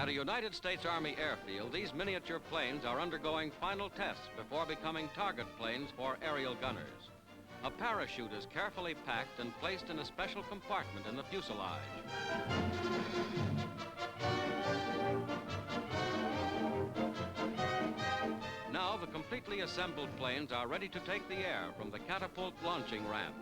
At a United States Army airfield, these miniature planes are undergoing final tests before becoming target planes for aerial gunners. A parachute is carefully packed and placed in a special compartment in the fuselage. Now the completely assembled planes are ready to take the air from the catapult launching ramp.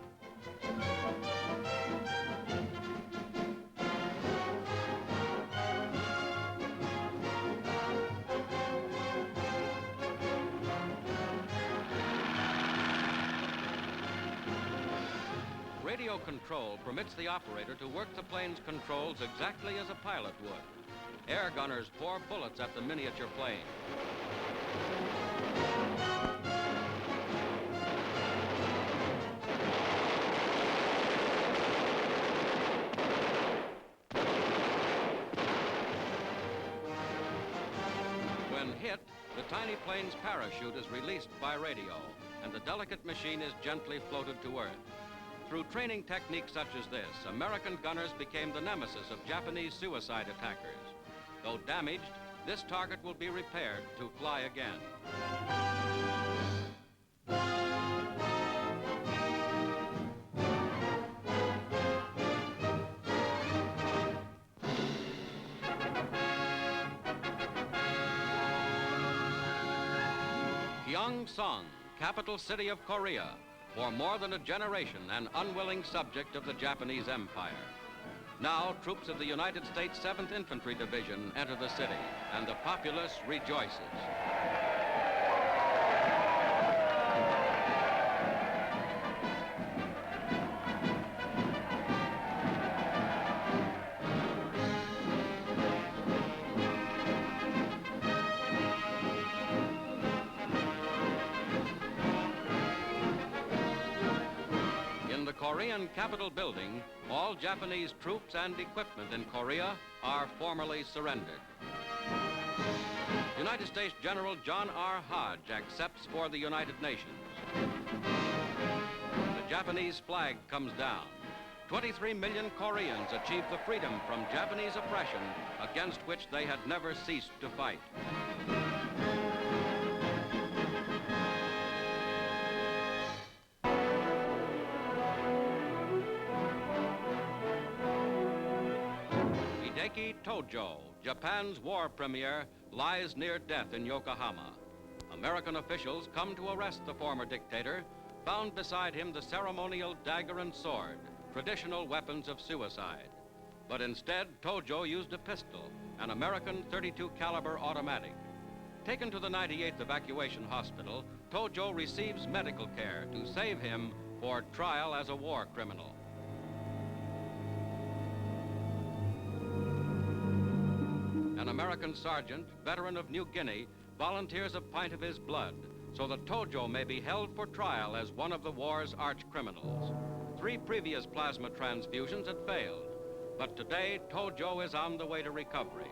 Radio control permits the operator to work the plane's controls exactly as a pilot would. Air gunners pour bullets at the miniature plane. When hit, the tiny plane's parachute is released by radio, and the delicate machine is gently floated to Earth. Through training techniques such as this, American gunners became the nemesis of Japanese suicide attackers. Though damaged, this target will be repaired to fly again. Gyeongsang, capital city of Korea. For more than a generation, an unwilling subject of the Japanese Empire. Now, troops of the United States 7th Infantry Division enter the city, and the populace rejoices. Korean Capitol building, all Japanese troops and equipment in Korea are formally surrendered. United States General John R. Hodge accepts for the United Nations. The Japanese flag comes down. 23 million Koreans achieve the freedom from Japanese oppression against which they had never ceased to fight. Marine Tojo, Japan's war premier, lies near death in Yokohama. American officials come to arrest the former dictator, found beside him the ceremonial dagger and sword, traditional weapons of suicide. But instead, Tojo used a pistol, an American .32 caliber automatic. Taken to the 98th Evacuation Hospital, Tojo receives medical care to save him for trial as a war criminal. An American sergeant, veteran of New Guinea, volunteers a pint of his blood so that Tojo may be held for trial as one of the war's arch criminals. 3 previous plasma transfusions had failed, but today Tojo is on the way to recovery.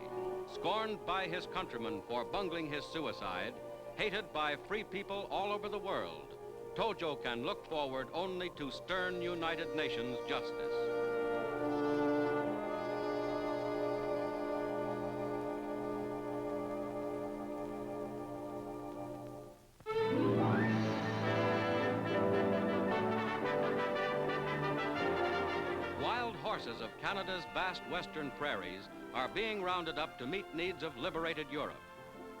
Scorned by his countrymen for bungling his suicide, hated by free people all over the world, Tojo can look forward only to stern United Nations justice. Horses of Canada's vast western prairies are being rounded up to meet needs of liberated Europe.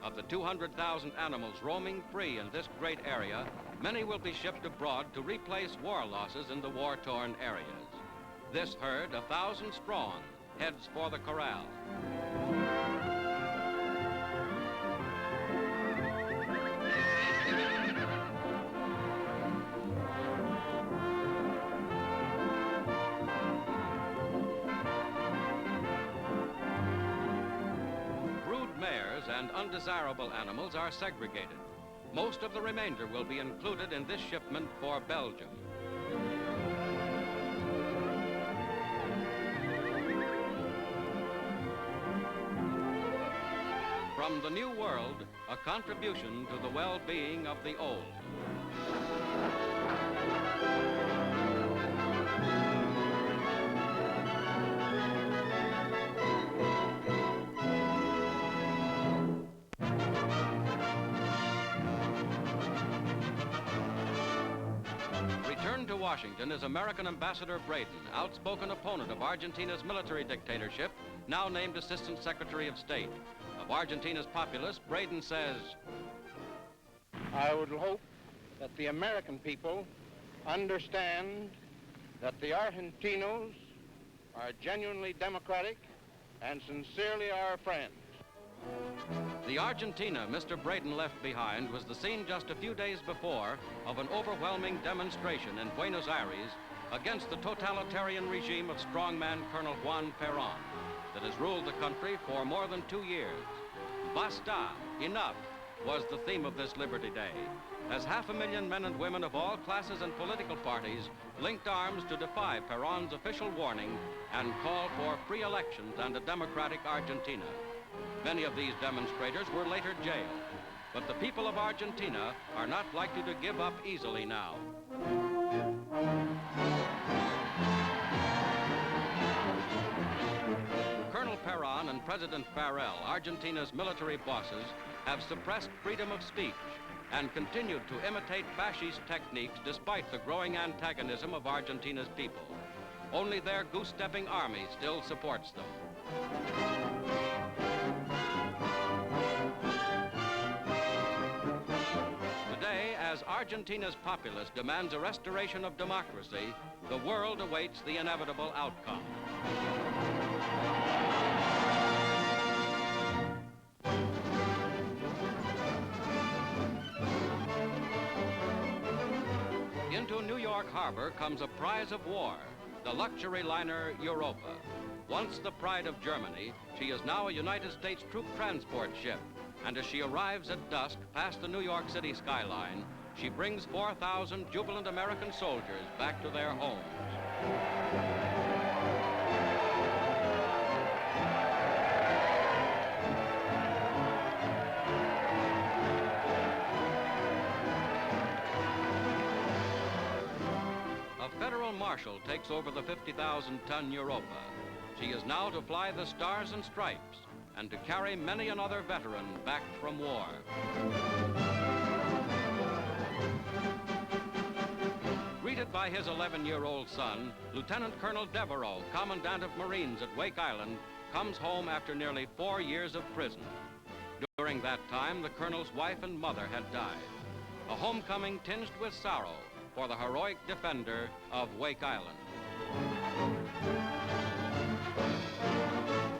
Of the 200,000 animals roaming free in this great area, many will be shipped abroad to replace war losses in the war-torn areas. This herd, 1,000 strong, heads for the corral. And undesirable animals are segregated. Most of the remainder will be included in this shipment for Belgium. From the New World, a contribution to the well-being of the old. Washington is American Ambassador Braden, outspoken opponent of Argentina's military dictatorship, now named Assistant Secretary of State. Of Argentina's populace, Braden says, I would hope that the American people understand that the Argentinos are genuinely democratic and sincerely our friends. The Argentina Mr. Braden left behind was the scene just a few days before of an overwhelming demonstration in Buenos Aires against the totalitarian regime of strongman Colonel Juan Peron that has ruled the country for more than 2 years. Basta, enough, was the theme of this Liberty Day, as 500,000 men and women of all classes and political parties linked arms to defy Peron's official warning and call for free elections and a democratic Argentina. Many of these demonstrators were later jailed, but the people of Argentina are not likely to give up easily now. Colonel Peron and President Farrell, Argentina's military bosses, have suppressed freedom of speech and continued to imitate fascist techniques despite the growing antagonism of Argentina's people. Only their goose-stepping army still supports them. Today, as Argentina's populace demands a restoration of democracy, the world awaits the inevitable outcome. Into New York Harbor comes a prize of war, the luxury liner Europa. Once the pride of Germany, she is now a United States troop transport ship. And as she arrives at dusk past the New York City skyline, she brings 4,000 jubilant American soldiers back to their homes. A federal marshal takes over the 50,000-ton Europa. She is now to fly the Stars and Stripes and to carry many another veteran back from war. Greeted by his 11-year-old son, Lieutenant Colonel Devereux, Commandant of Marines at Wake Island, comes home after nearly 4 years of prison. During that time, the colonel's wife and mother had died. A homecoming tinged with sorrow for the heroic defender of Wake Island.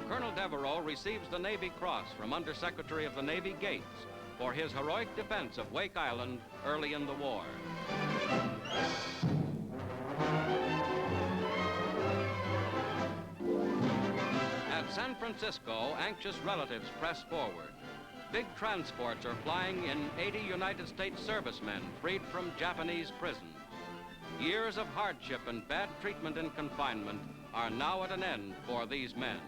Colonel Devereux receives the Navy Cross from Undersecretary of the Navy Gates for his heroic defense of Wake Island early in the war. At San Francisco, anxious relatives press forward. Big transports are flying in 80 United States servicemen freed from Japanese prisons. Years of hardship and bad treatment in confinement are now at an end for these men.